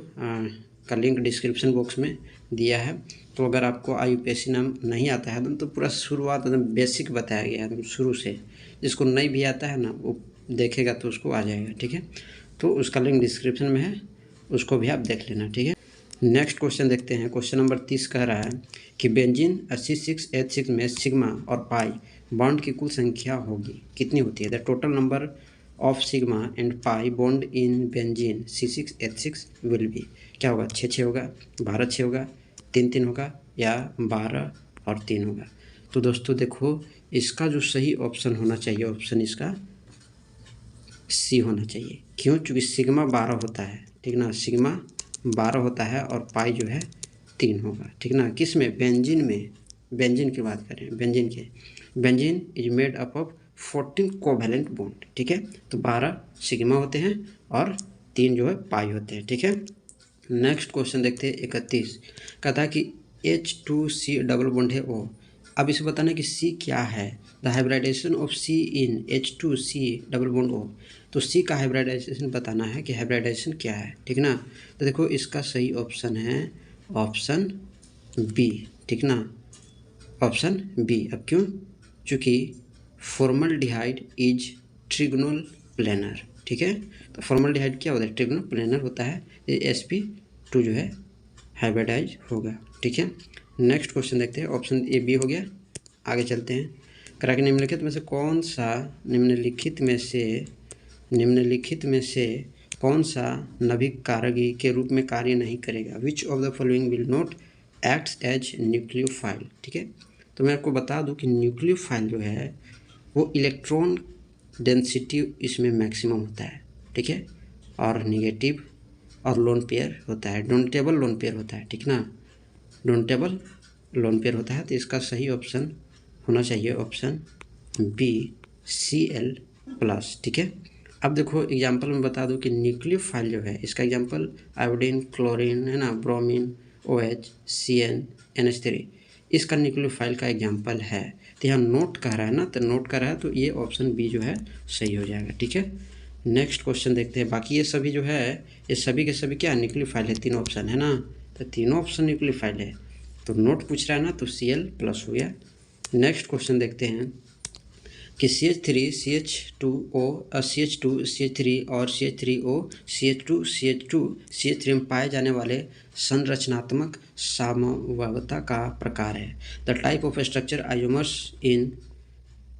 का लिंक डिस्क्रिप्शन बॉक्स में दिया है, तो अगर आपको IUPAC नाम नहीं आता है तो पूरा शुरुआत एकदम बेसिक बताया गया है शुरू से। जिसको नहीं भी आता है ना वो देखेगा तो उसको आ जाएगा। ठीक है, तो उसका लिंक डिस्क्रिप्शन में है, उसको भी आप देख लेना। ठीक है, नेक्स्ट क्वेश्चन देखते हैं। क्वेश्चन नंबर 30 कह रहा है कि बेंजीन C6H6 में सिग्मा और पाई बॉन्ड की कुल संख्या होगी कितनी होती है? The total number of sigma and pi bond in benzene C6H6 will be क्या होगा? 6 होगा, 12 होगा, 3 होगा या 12 और 3 होगा? तो दोस्तों देखो, इसका जो सही ऑप्शन होना चाहिए ऑप्शन इसका सी होना चाहिए। क्यों? चूँकि सिग्मा 12 होता है, ठीक ना, सिग्मा 12 होता है और पाई जो है 3 होगा। ठीक ना, किस में? बेंजीन में। बेंजीन की बात करें, benzene is made up of 14 covalent bond. ठीक है, तो 12 सिग्मा होते हैं और 3 जो है पाई होते हैं। ठीक है, नेक्स्ट क्वेश्चन देखते हैं 31। कहता है कि H2C डबल बॉन्ड है O। अब इसे बताना कि C क्या है? The hybridisation of C in H2C double bond O। तो C का हाइब्रिडाइजेशन बताना है कि हाइब्रिडाइजेशन क्या है। ठीक ना, तो देखो इसका सही ऑप्शन है ऑप्शन बी। ठीक ना, ऑप्शन बी। अब क्यों? चूँकि फॉर्मल्डिहाइड इज ट्रिगोनल प्लेनर। ठीक है, तो फॉर्मल्डिहाइड क्या होता है? ट्रिगोनल प्लेनर होता है। ये sp2 जो है हाइब्रिडाइज होगा। ठीक है, नेक्स्ट क्वेश्चन देखते हैं। ऑप्शन ए बी हो गया, आगे चलते हैं। करा के निम्नलिखित में से कौन सा निम्नलिखित में से कौन सा नभिक कारगी के रूप में कार्य नहीं करेगा? Which of the following will not acts as nucleophile? ठीक है, तो मैं आपको बता दूं कि न्यूक्लियोफाइल जो है वो इलेक्ट्रॉन डेंसिटी इसमें मैक्सिमम होता है। ठीक है, और निगेटिव और लोन पेयर होता है, डोनेटेबल लोन पेयर होता है। ठीक ना, डोनेटेबल लोन पेयर होता है, तो इसका सही ऑप्शन होना चाहिए ऑप्शन बी Cl+। ठीक है, अब देखो एग्जांपल में बता दूं कि न्यूक्लियोफाइल जो है इसका एग्जांपल आयोडीन, क्लोरीन, है ना, ब्रोमीन, OH, CN, NH3 इसका न्यूक्लियोफाइल का एग्जांपल है। तो यहाँ नोट कह रहा है ना, तो नोट कर रहा है, तो ये ऑप्शन बी जो है सही हो जाएगा। ठीक है, नेक्स्ट क्वेश्चन देखते हैं। बाकी ये सभी जो है ये सभी के सभी क्या न्यूक्लियोफाइल है, 3 ऑप्शन है ना, तो 3 ऑप्शन न्यूक्लियोफाइल है, तो नोट पूछ रहा है ना, तो Cl+ हो गया। नेक्स्ट क्वेश्चन देखते हैं। कि CH3 CH2O CH2 CH3 और CH3O CH2 CH2 CH3 में पाए जाने वाले संरचनात्मक समवर्तता का प्रकार है। The type of structure isomers in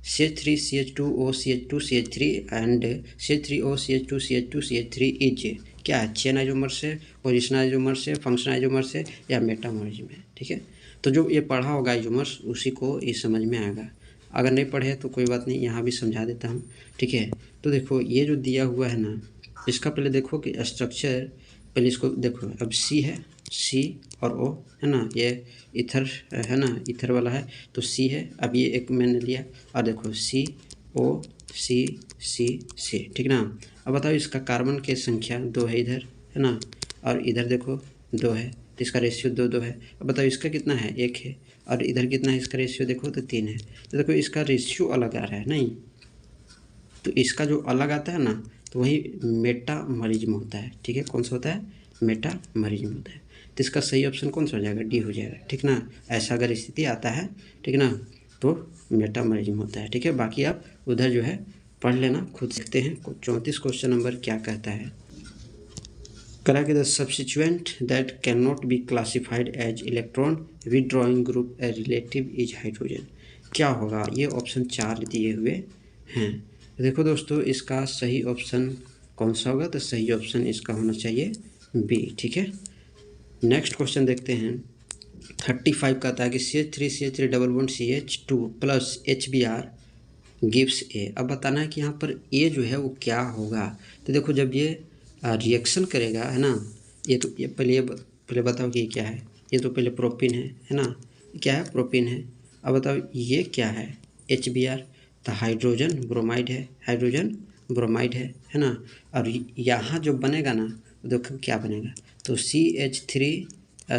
CH3 CH2O CH2 CH3 and CH3O CH2 CH2 CH3 is क्या है? चेन आइसोमर्स है, पोजिशनल आइसोमर्स है, फंक्शनल आइसोमर्स है या मेटामॉर्फिज्म है। ठीक है, तो जो ये पढ़ा होगा आइसोमर्स उसी को ये समझ में आएगा। अगर नहीं पढ़े तो कोई बात नहीं, यहाँ भी समझा देता हूँ। ठीक है, तो देखो ये जो दिया हुआ है ना, इसका पहले देखो कि स्ट्रक्चर, पहले इसको देखो। अब C है, C और O है ना, ये इथर है ना, इथर वाला है तो C है। अब ये एक मैंने लिया और देखो CO C C C, ठीक ना। अब बताओ इसका कार्बन की संख्या 2 है इधर, है ना, और इधर देखो 2 है, तो इसका रेशियो 2 है। अब बताओ इसका कितना है? 1 है, और इधर कितना है? इसका रेशियो देखो तो 3 है। तो देखो इसका रेशियो अलग आ रहा है नहीं, तो इसका जो अलग आता है ना, तो वही मेटामरिज्म होता है। ठीक है, कौन सा होता है? मेटामरिज्म होता है। तो इसका सही ऑप्शन कौन सा हो जाएगा? डी हो जाएगा। ठीक ना, ऐसा अगर स्थिति आता है, ठीक ना, तो मेटामरिज्म होता है। ठीक है, बाकी आप उधर जो है पढ़ लेना, खुद सीखते हैं। 34 क्वेश्चन नंबर क्या कहता है? करा कि the substituent that can not be classified as electron withdrawing group a relative is hydrogen. क्या होगा? ये ऑप्शन 4 दिए हुए हैं। देखो दोस्तों, इसका सही ऑप्शन कौन सा होगा? तो सही ऑप्शन इसका होना चाहिए बी। ठीक है, नेक्स्ट क्वेश्चन देखते हैं। 35 कहता है कि CH3 double bond CH2 plus HBr gives ए। अब बताना है कि यहाँ पर ए जो है वो क्या होगा। तो देखो जब ये रिएक्शन करेगा, है ना, ये तो ये पहले बताओ कि ये क्या है। ये तो पहले प्रोपीन है ना, क्या है? प्रोपीन है। अब बताओ ये क्या है? HBr, तो हाइड्रोजन ब्रोमाइड है, हाइड्रोजन ब्रोमाइड है ना। और यहाँ जो बनेगा ना, देखो क्या बनेगा, तो CH3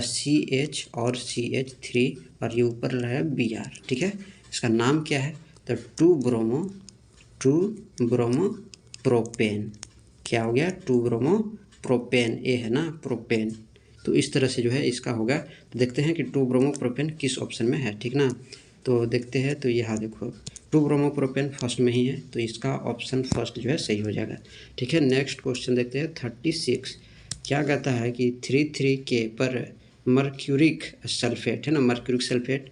CH और CH3 और ये ऊपर रहा Br। ठीक है, इसका नाम क्या है? तो 2 ब्रोमो प्रोपेन। क्या हो गया? 2 ब्रोमो प्रोपेन। ए है ना, प्रोपेन। तो इस तरह से जो है इसका होगा। तो देखते हैं कि 2 ब्रोमो प्रोपेन किस ऑप्शन में है। ठीक ना, तो देखते हैं। तो यहाँ देखो 2 ब्रोमो प्रोपेन फर्स्ट में ही है, तो इसका ऑप्शन फर्स्ट जो है सही हो जाएगा। ठीक है, नेक्स्ट क्वेश्चन देखते हैं। 36 क्या कहता है कि 3,3K पर मर्क्यूरिक सल्फेट, है ना, मर्क्यूरिक सल्फेट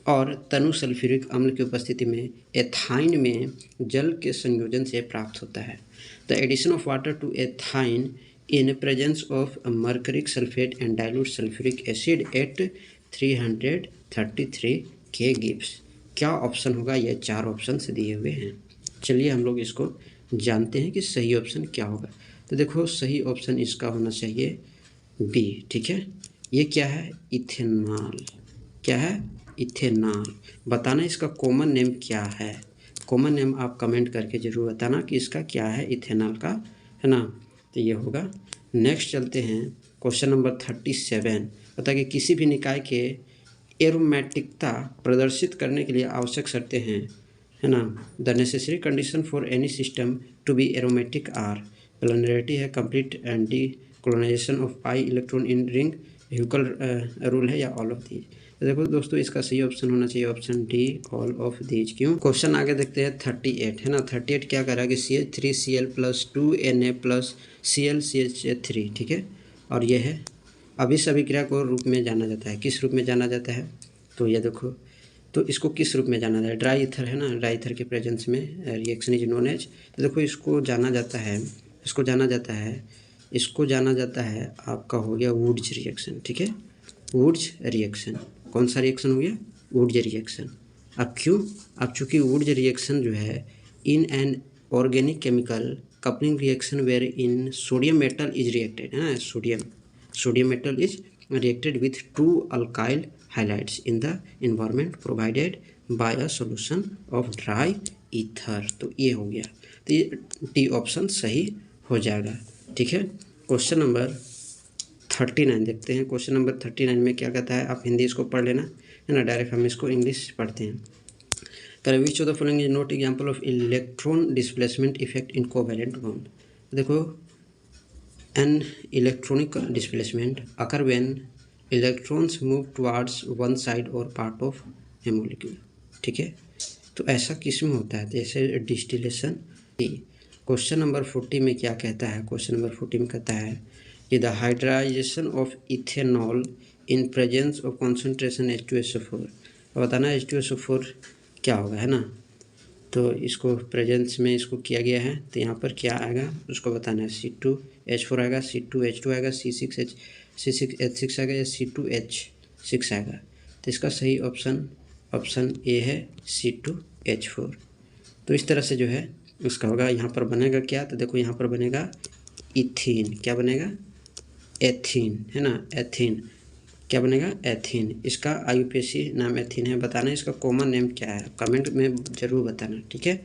और तनु सल्फ्यूरिक अम्ल की उपस्थिति में एथाइन में जल के संयोजन से प्राप्त होता है। The addition of water to ethyne in presence of mercuric sulphate and dilute sulphuric acid at 333 K gives. क्या ऑप्शन होगा? ये 4 ऑप्शन दिए हुए हैं। चलिए हम लोग इसको जानते हैं कि सही ऑप्शन क्या होगा। तो देखो सही ऑप्शन इसका होना चाहिए बी। ठीक है, ये क्या है? इथेनॉल। क्या है? इथेनॉल। बताना इसका कॉमन नेम क्या है। कॉमन नेम आप कमेंट करके ज़रूर बताना कि इसका क्या है इथेनॉल का, है ना। तो ये होगा। नेक्स्ट चलते हैं क्वेश्चन नंबर 37। बता कि किसी भी निकाय के एरोमेटिकता प्रदर्शित करने के लिए आवश्यक शर्तें हैं, है ना। The necessary condition for any system to be aromatic are planarity है, complete and delocalization of pi electron in ring, Huckel rule है या ऑल ऑफ दीज। तो देखो दोस्तों, इसका सही ऑप्शन होना चाहिए option D, all of these. क्यों? क्वेश्चन आगे देखते हैं 38, है ना। 38 क्या कह रहा है कि CH3Cl plus 2Na plus ClCH3। ठीक है, और ये है अभिस अभिक्रिया को रूप में जाना जाता है। किस रूप में जाना जाता है? तो ये देखो, तो इसको किस रूप में जाना जाता है? ड्राई ईथर, है ना, ड्राई ईथर के प्रेजेंस में रिएक्शन इज नोन एज। तो देखो इसको जाना जाता है, इसको जाना जाता है आपका हो गया वुड्स रिएक्शन। ठीक है, वुड्स रिएक्शन। कौन सा रिएक्शन हो गया? Wurtz reaction. अब क्यों? अब चूँकि वुड्स रिएक्शन जो है in an organic chemical coupling reaction where in sodium metal is reacted, है ना, sodium metal is reacted with 2 alkyl halides in the environment provided by a solution of dry ether। तो ये हो गया, तो ये डी ऑप्शन सही हो जाएगा। ठीक है, क्वेश्चन नंबर 39 देखते हैं। क्वेश्चन नंबर 39 में क्या कहता है? आप हिंदी इसको पढ़ लेना, है ना, डायरेक्ट हम इसको इंग्लिश पढ़ते हैं। करें विच of the following is not example of electron displacement effect in covalent bond. देखो, an electronic displacement occur when electrons move towards one side or part of a molecule। ठीक है, तो ऐसा किस में होता है, जैसे डिस्टिलेशन। क्वेश्चन नंबर 40 में क्या कहता है, क्वेश्चन नंबर 40 में कहता है कि the hydration of ethanol in presence of concentration H2SO4। बताना H2SO4 क्या होगा, है ना। तो इसको प्रेजेंस में इसको किया गया है, तो यहाँ पर क्या आएगा उसको बताना है। C2H4 आएगा, C2H2 आएगा, C6H6 आएगा या C2H6 आएगा। तो इसका सही ऑप्शन ए है C2H4। तो इस तरह से जो है उसका होगा। यहाँ पर बनेगा क्या, तो देखो यहाँ पर बनेगा इथीन। क्या बनेगा, एथीन, है ना, एथीन। क्या बनेगा, एथीन। इसका IUPAC नाम एथीन है। बताना इसका कॉमन नेम क्या है, कमेंट में ज़रूर बताना, ठीक है।